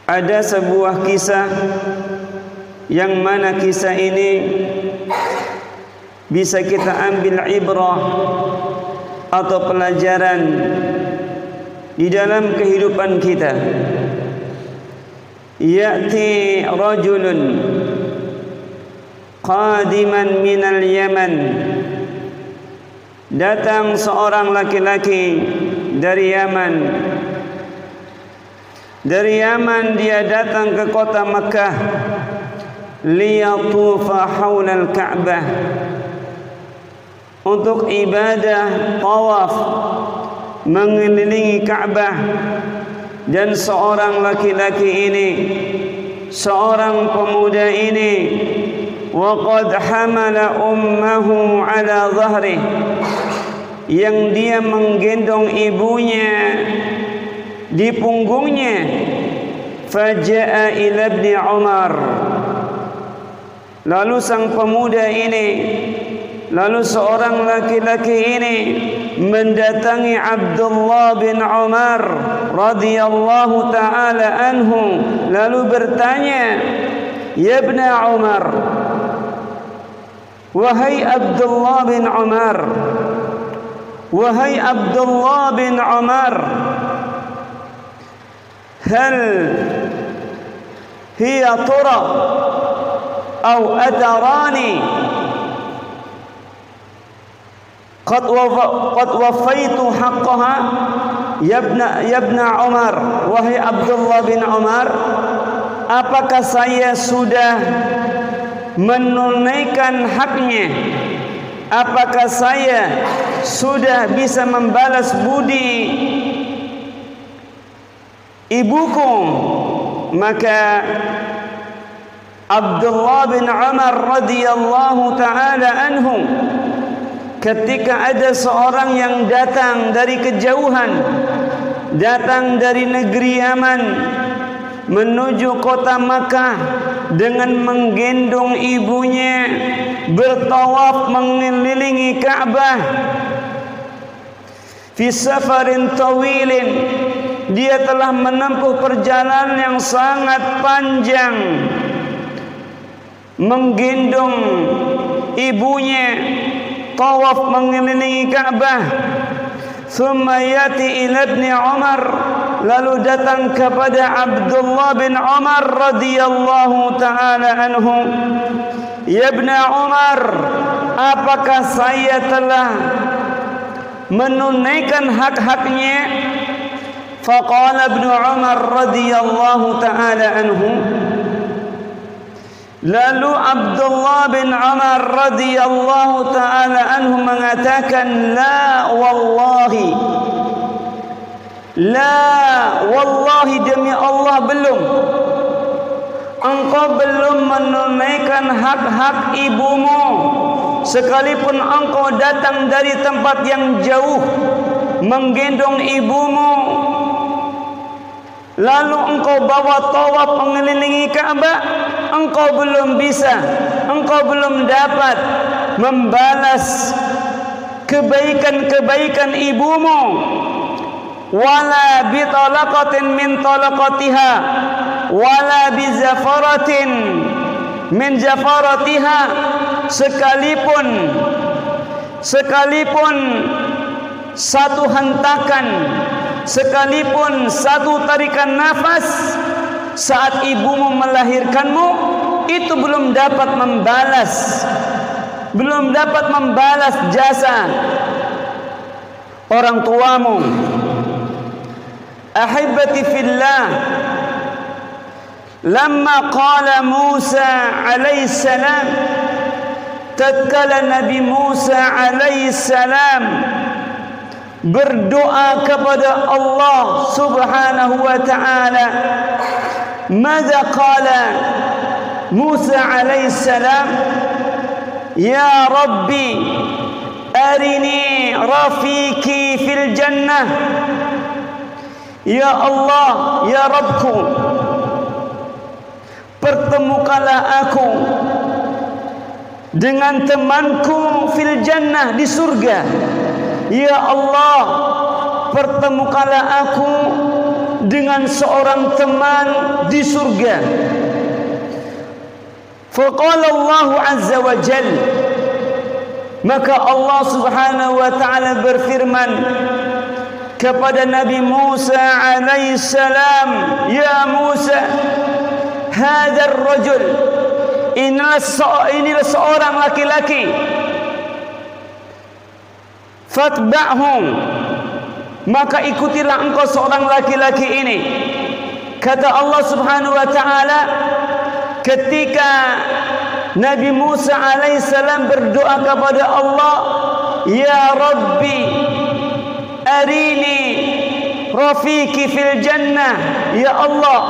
ada sebuah kisah yang mana kisah ini bisa kita ambil ibrah atau pelajaran di dalam kehidupan kita. Ya'ti rajulun qadiman minal Yaman, datang seorang laki-laki dari Yaman. Dari Yaman dia datang ke kota Makkah, liyatufa haulal Ka'bah, untuk ibadah tawaf mengelilingi Ka'bah. Dan seorang laki-laki ini, seorang pemuda ini, waqad hamala ummahu ala dhahri, yang dia menggendong ibunya di punggungnya. Faja'a ila ibni Umar, lalu sang pemuda ini, lalu seorang laki-laki ini mendatangi Abdullah bin Umar radhiyallahu ta'ala anhu, lalu bertanya, ya ibn Umar, wahai Abdullah bin Umar, wahai Abdullah bin Umar, hal hiya tura atau adarani qad wafaitu haqqaha ya ibn Umar, wahai Abdullah bin Umar, apakah saya sudah menunaikan haknya? Apakah saya sudah bisa membalas budi ibuku? Maka Abdullah bin Umar radhiyallahu ta'ala anhu, ketika ada seorang yang datang dari kejauhan, datang dari negeri Yaman menuju kota Makkah dengan menggendong ibunya, bertawaf mengelilingi Ka'bah, fi safarin tawilin, dia telah menempuh perjalanan yang sangat panjang, menggendong ibunya, tawaf mengelilingi Ka'bah. Thumma yati ila ibni Umar, lalu datang kepada Abdullah bin Umar radhiyallahu ta'ala anhu, ya ibn Umar, apakah saya telah menunaikan hak-haknya? Faqala ibn Umar radhiyallahu ta'ala anhu, lalu Abdullah bin Umar radhiyallahu ta'ala anhu mengatakan, la wallahi, la wallahi, demi Allah belum. Engkau belum menunaikan hak-hak ibumu, sekalipun engkau datang dari tempat yang jauh menggendong ibumu, lalu engkau bawa tawaf mengelilingi Ka'bah, engkau belum bisa, engkau belum dapat membalas kebaikan-kebaikan ibumu. Wala bi talaqatin min talaqatiha, wala bi zafaratin min zafaratiha, sekalipun satu hentakan, sekalipun satu tarikan nafas saat ibumu melahirkanmu, itu belum dapat membalas jasa orang tuamu. Ahibbati fillah, lamma qala Musa alaihi salam, tatkala Nabi Musa alaihi salam berdoa kepada Allah subhanahu wa ta'ala, madza qala Musa alaihi salam, ya Rabbi arini rafiki fil jannah, ya Allah, ya Rabbku, pertemukanlah aku dengan temanku fil jannah, di surga. Ya Allah, pertemukanlah aku dengan seorang teman di surga. Faqala Allah azza wa jal, maka Allah subhanahu wa ta'ala berfirman kepada Nabi Musa alaihi salam, ya Musa, hadzal rajul, inilah seorang laki-laki, fatba'hum, maka ikutilah engkau seorang laki-laki ini. Kata Allah subhanahu wa ta'ala ketika Nabi Musa alaihissalam berdoa kepada Allah, ya Rabbi arini rafiqi fil jannah, ya Allah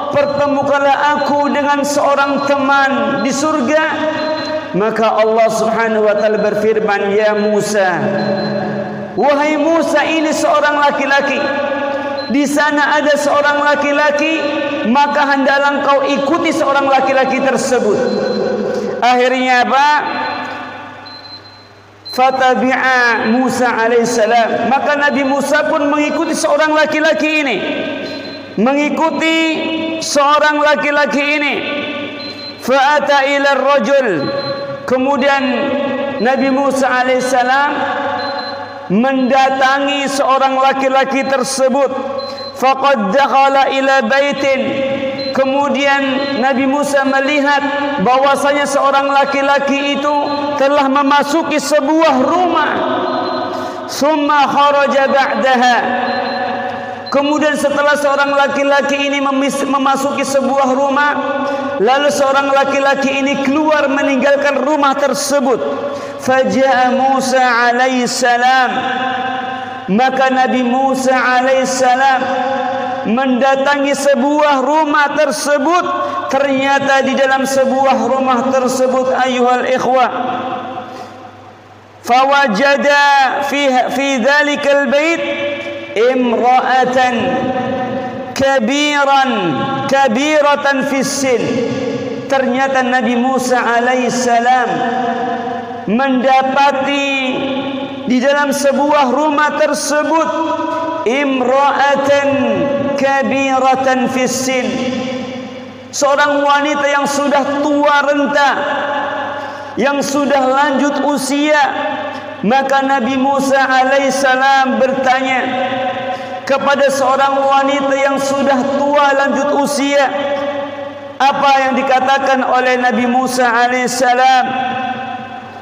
pertemukanlah aku dengan seorang teman di surga. Maka Allah subhanahu wa ta'ala berfirman, ya Musa, wahai Musa, ini seorang laki-laki, di sana ada seorang laki-laki, maka hendaklah engkau ikuti seorang laki-laki tersebut. Akhirnya apa? Fatabi'a Musa alaihissalam, maka Nabi Musa pun mengikuti seorang laki-laki ini, mengikuti seorang laki-laki ini. Fa'ata ila rajul, kemudian Nabi Musa alaihissalam mendatangi seorang laki-laki tersebut. Faqad dakhala ila baitin, kemudian Nabi Musa melihat bahwasanya seorang laki-laki itu telah memasuki sebuah rumah. Summa kharaja ba'daha, kemudian setelah seorang laki-laki ini memasuki sebuah rumah, lalu seorang laki-laki ini keluar meninggalkan rumah tersebut. Faja'a Musa alaihissalam, maka Nabi Musa alaihissalam mendatangi sebuah rumah tersebut. Ternyata di dalam sebuah rumah tersebut, ayyuhal ikhwah, fawajada fi dhalikal bait imra'atan kabiratan fis sin. Ternyata Nabi Musa alaihissalam mendapati di dalam sebuah rumah tersebut imra'atan kabiratan fis sin, seorang wanita yang sudah tua renta, yang sudah lanjut usia. Maka Nabi Musa alaihissalam bertanya kepada seorang wanita yang sudah tua lanjut usia. Apa yang dikatakan oleh Nabi Musa alaihissalam?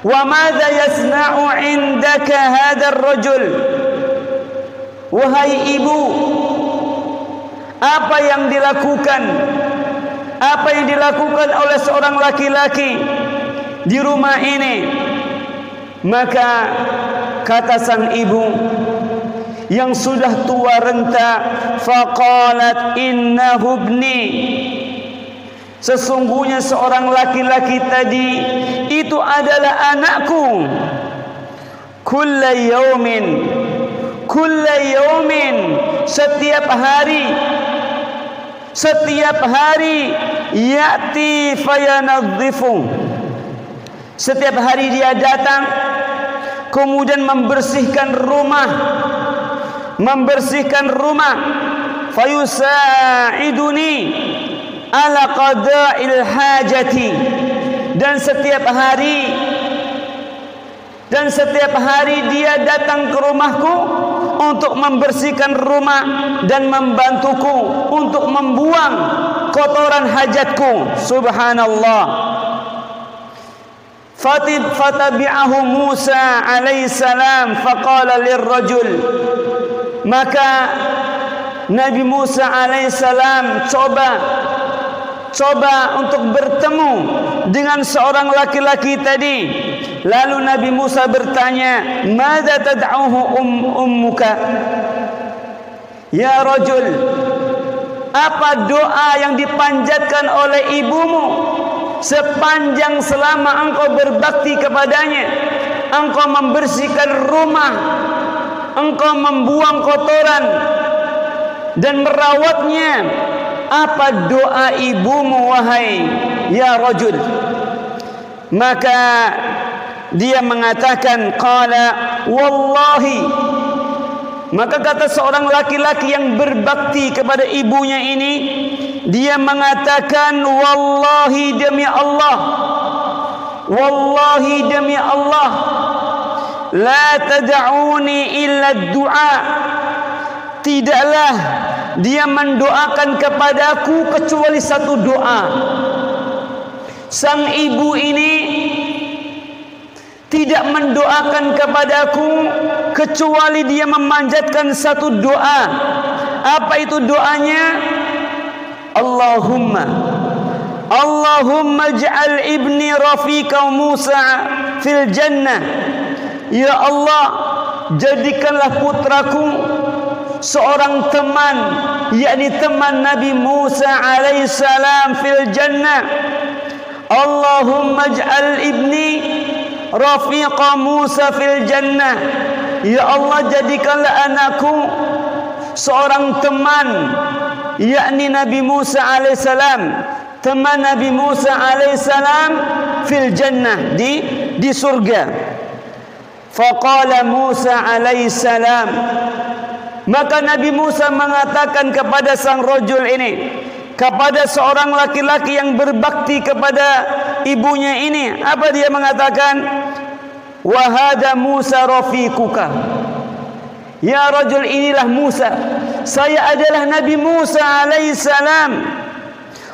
Wa madza yasna'u 'indaka hadzal rajul, wahai ibu, apa yang dilakukan oleh seorang laki-laki di rumah ini? Maka kata sang ibu yang sudah tua renta, faqalat innahu ibni, sesungguhnya seorang laki-laki tadi itu adalah anakku. Kulla yaumin, setiap hari ya'ti fayanadhifu, setiap hari dia datang kemudian membersihkan rumah, fayusa'iduni ala qada'il hajati, dan setiap hari dia datang ke rumahku untuk membersihkan rumah dan membantuku untuk membuang kotoran hajatku. Subhanallah. Fatabi'ahu Musa alaihissalam faqala lirrajul, maka Nabi Musa alaihissalam coba untuk bertemu dengan seorang laki-laki tadi. Lalu Nabi Musa bertanya, "Madza tad'uhu ummuka?" Ya rajul, apa doa yang dipanjatkan oleh ibumu sepanjang selama engkau berbakti kepadanya? Engkau membersihkan rumah, engkau membuang kotoran dan merawatnya. Apa doa ibumu wahai ya rajul? Maka dia mengatakan, qala wallahi Maka kata seorang laki-laki yang berbakti kepada ibunya ini, dia mengatakan, wallahi demi Allah, wallahi demi Allah, la tad'uni illa du'a. Tidaklah dia mendoakan kepadaku kecuali satu doa. Sang ibu ini tidak mendoakan kepadaku kecuali dia memanjatkan satu doa. Apa itu doanya? Allahumma ij'al ibni rafiqa Musa fil jannah. Ya Allah, jadikanlah putraku seorang teman, yakni teman Nabi Musa alaihissalam fil jannah. Allahumma ij'al ibni rafiqa Musa fil jannah. Ya Allah, jadikanlah anakku seorang teman, yakni Nabi Musa alaihissalam, teman Nabi Musa alaihissalam fil jannah, di surga. Faqala Musa alaihissalam, maka Nabi Musa mengatakan kepada sang rajul ini, kepada seorang laki-laki yang berbakti kepada ibunya ini, apa dia mengatakan? Wa hada Musa rafiquka. Ya rajul, inilah Musa, saya adalah Nabi Musa alaihissalam,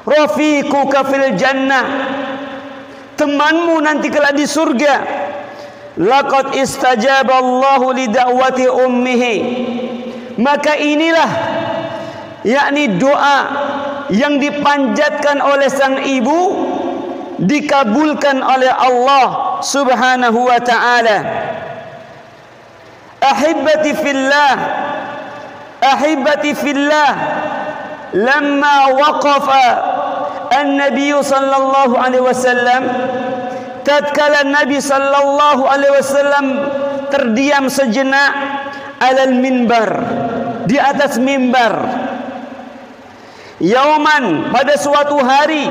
rafiquka fil jannah, temanmu nanti kelak di surga. Laqad istajaba Allahu li da'wati ummihi. Maka inilah, yakni doa yang dipanjatkan oleh sang ibu dikabulkan oleh Allah Subhanahu wa ta'ala. Ahibbati fillah, lamma waqafa an-nabiy sallallahu alaihi wasallam, tatkala Nabi sallallahu alaihi wasallam terdiam sejenak alal minbar, di atas mimbar. Yauman, pada suatu hari,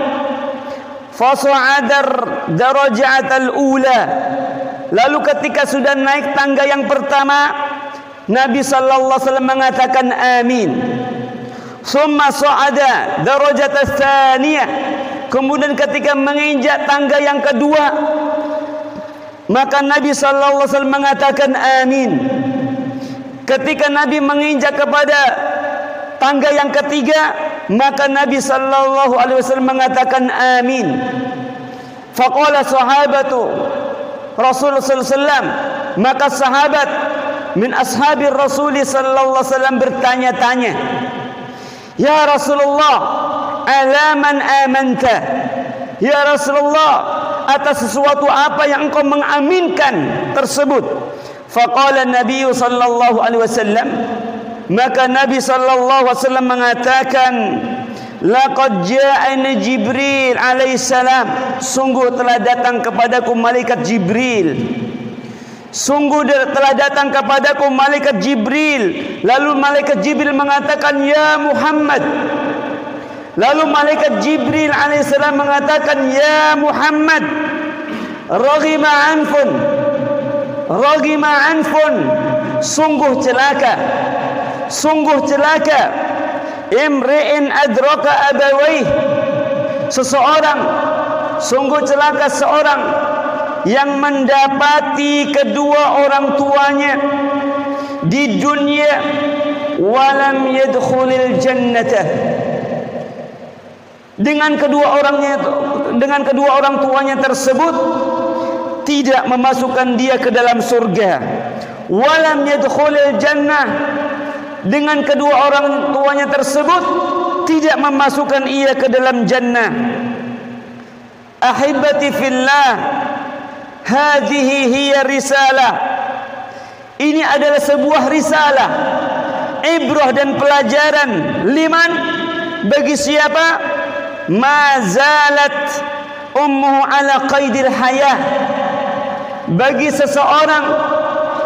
fasa'adar darajatal ula, lalu ketika sudah naik tangga yang pertama, Nabi sallallahu alaihi wasallam mengatakan amin. Summa sa'ada darajatas tsaniyah, kemudian ketika menginjak tangga yang kedua, maka Nabi sallallahu alaihi wasallam mengatakan amin. Ketika Nabi menginjak kepada tangga yang ketiga, maka Nabi sallallahu alaihi wasallam mengatakan amin. Faqala sahabatu Rasulullah sallallahu alaihi wasallam, maka sahabat min ashabir Rasul sallallahu alaihi wasallam bertanya-tanya, ya Rasulullah, alaman amanta? Ya Rasulullah, atas sesuatu apa yang engkau mengaminkan tersebut? Faqala Nabi sallallahu alaihi wasallam, maka Nabi sallallahu alaihi wasallam mengatakan, laqad ja'ani Jibril alaihissalam, sungguh telah datang kepadaku malaikat Jibril. Sungguh telah datang kepadaku malaikat Jibril. Lalu malaikat Jibril mengatakan, ya Muhammad. Lalu malaikat Jibril alaihissalam mengatakan, ya Muhammad, raghima anfun, raghima anfun, sungguh celaka, sungguh celaka, imri'in adraka abawaih, seseorang, sungguh celaka seorang yang mendapati kedua orang tuanya di dunia, walam yadkhulil jannata, dengan kedua orang tuanya tersebut tidak memasukkan dia ke dalam surga. Walam yadkhulil jannah, dengan kedua orang tuanya tersebut tidak memasukkan ia ke dalam jannah. Ahibati fillah, hadhihi hiya risalah, ini adalah sebuah risalah, ibrah dan pelajaran. Liman, bagi siapa? Ma zalat ummuhu ala qaidil hayah, bagi seseorang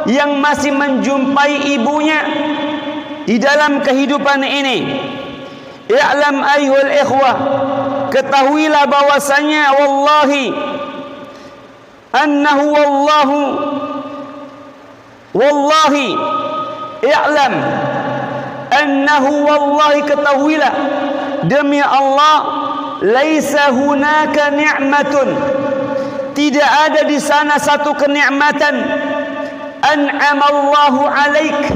yang masih menjumpai ibunya di dalam kehidupan ini. I'lam ayyuhal ikhwah, ketahuilah bahwasanya wallahi annahu wallahi i'lam annahu wallahi ketahuilah demi Allah laisa hunaka ni'matun tidak ada di sana satu kenikmatan an'amallahu alaik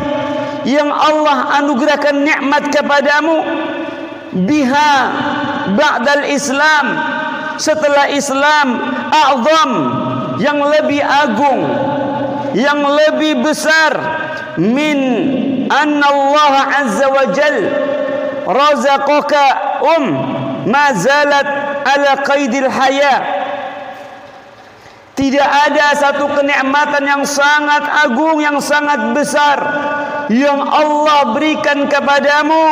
yang Allah anugerahkan nikmat kepadamu biha ba'dal Islam setelah Islam a'zam yang lebih agung yang lebih besar min anna Allah azza wa jal razaqaka ma zalat ala qaidil haya. Tidak ada satu kenikmatan yang sangat agung, yang sangat besar yang Allah berikan kepadamu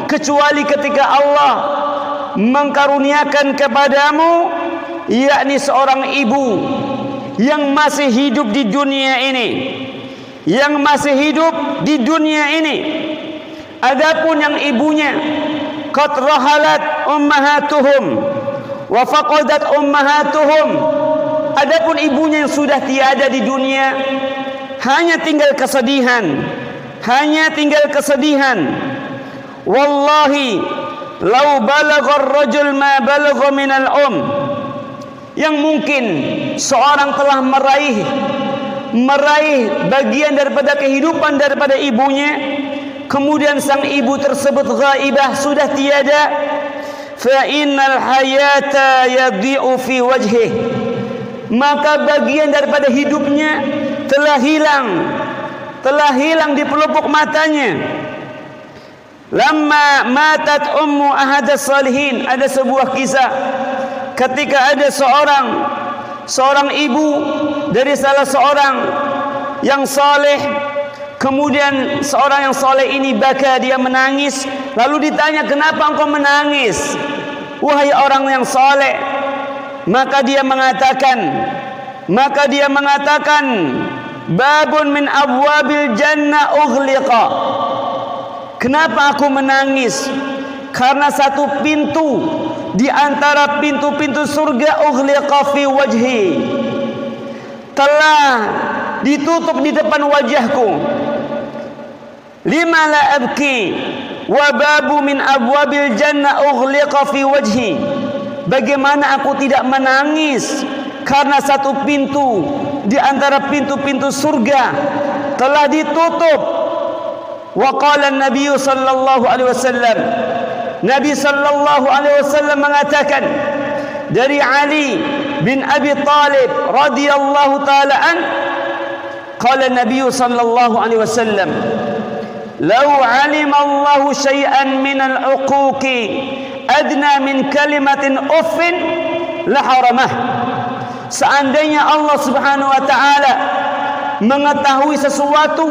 kecuali ketika Allah mengkaruniakan kepadamu, yakni seorang ibu yang masih hidup di dunia ini, yang masih hidup di dunia ini. Adapun yang ibunya qad rahalat ummahatuhum wa faqadat ummahatuhum, adapun ibunya yang sudah tiada di dunia, hanya tinggal kesedihan, hanya tinggal kesedihan. Wallahi law balagha ar-rajul ma balagha min al-um, yang mungkin seorang telah meraih bagian daripada kehidupan daripada ibunya, kemudian sang ibu tersebut ghaibah, sudah tiada, fa innal hayata yadhi'u fi wajhi, maka bagian daripada hidupnya telah hilang di pelupuk matanya. Lamma matat ummu ahadas salihin, ada sebuah kisah ketika ada seorang ibu dari salah seorang yang saleh, kemudian seorang yang saleh ini baka, dia menangis, lalu ditanya, kenapa engkau menangis wahai orang yang saleh? Maka dia mengatakan babun min abwabil jannah ughliqa. Kenapa aku menangis? Karena satu pintu di antara pintu-pintu surga ughliqa fi wajhi, telah ditutup di depan wajahku. Lima la abki wa babu min abwabil jannah ughliqa fi wajhi. Bagaimana aku tidak menangis karena satu pintu di antara pintu-pintu surga telah ditutup. Wa qala an-nabiy sallallahu alaihi wasallam, Nabi sallallahu alaihi wasallam mengatakan dari Ali bin Abi Talib radhiyallahu taala an, qala an-nabiy sallallahu alaihi wasallam, law alima Allahu syai'an min al-uquqi adna min kalimatin uffin la haramah. Seandainya Allah Subhanahu wa taala mengetahui sesuatu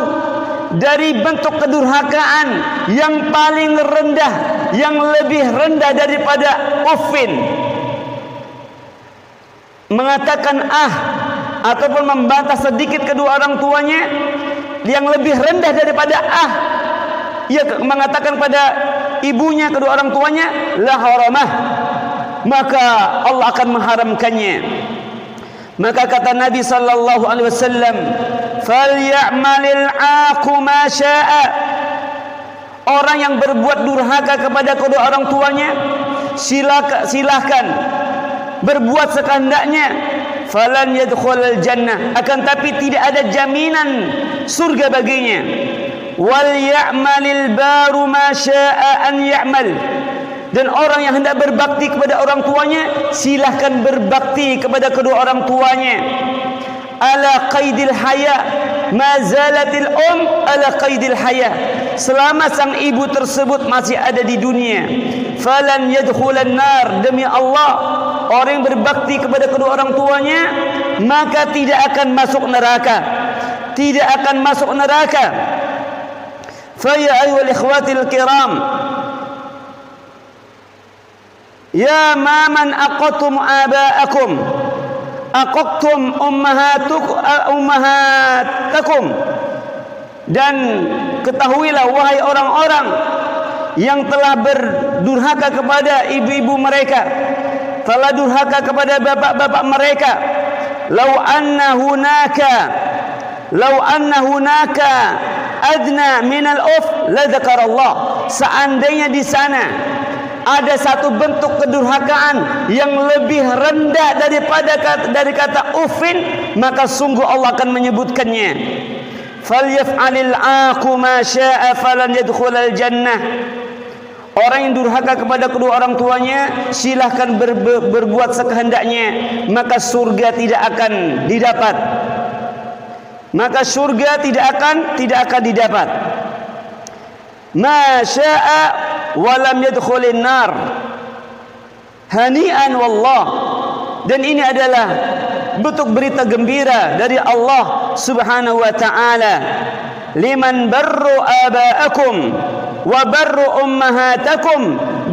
dari bentuk kedurhakaan yang paling rendah, yang lebih rendah daripada uffin, mengatakan ataupun membantah sedikit kedua orang tuanya, yang lebih rendah daripada ia mengatakan pada ibunya, kedua orang tuanya, la haramah, maka Allah akan mengharamkannya. Maka kata Nabi sallallahu alaihi wasallam, falyamalil aqu ma syaa. Orang yang berbuat durhaka kepada kedua orang tuanya, silahkan berbuat sekehendaknya. Falan yadkhulul jannah, akan tapi tidak ada jaminan surga baginya. Wal ya'malil baru ma syaa an ya'mal. Dan orang yang hendak berbakti kepada orang tuanya, silahkan berbakti kepada kedua orang tuanya. Ala qaidil haya, ma zalatil ala qaidil haya, selama sang ibu tersebut masih ada di dunia. Falan yadkhulan nar, demi Allah, orang yang berbakti kepada kedua orang tuanya maka tidak akan masuk neraka, tidak akan masuk neraka. Fa ya ayyuhal ikhwatil kiram, ya man aqattum aba'akum aqaqtum ummahatakum, dan ketahuilah wahai orang-orang yang telah berdurhaka kepada ibu-ibu mereka, telah durhaka kepada bapak-bapak mereka, law anna hunaka adna minal uf la dzakarallah. Seandainya di sana ada satu bentuk kedurhakaan yang lebih rendah dari kata ufin, maka sungguh Allah akan menyebutkannya. Falyaf'alil aqu ma syaa falan yadkhulal jannah. Orang yang durhaka kepada kedua orang tuanya, silahkan berbuat sekehendaknya, maka surga tidak akan didapat. Maka surga tidak akan didapat. Ma syaa wa lam yadkhulin nar. Hani'an wallah. Dan ini adalah bentuk berita gembira dari Allah Subhanahu wa taala. Liman barru aba'akum wa barru ummahatakum.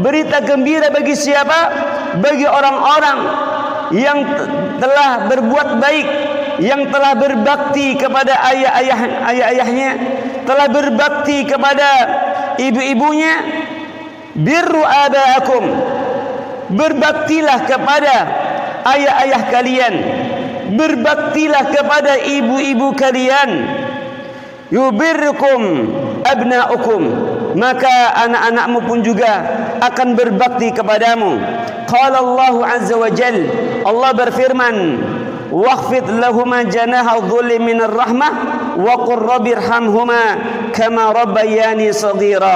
Berita gembira bagi siapa? Bagi orang-orang yang telah berbuat baik, yang telah berbakti kepada ayah-ayahnya, telah berbakti kepada ibu-ibunya. Birru aba'akum, berbaktilah kepada ayah-ayah kalian, berbaktilah kepada ibu-ibu kalian. Yubirrukum abna'ukum, maka anak-anakmu pun juga akan berbakti kepadamu. Qala Allah azza wa jal, Allah berfirman, wakhfid lahuma janaha dhulli minar rahmah wa qur rabbirhamhuma kama rabbayani shaghira.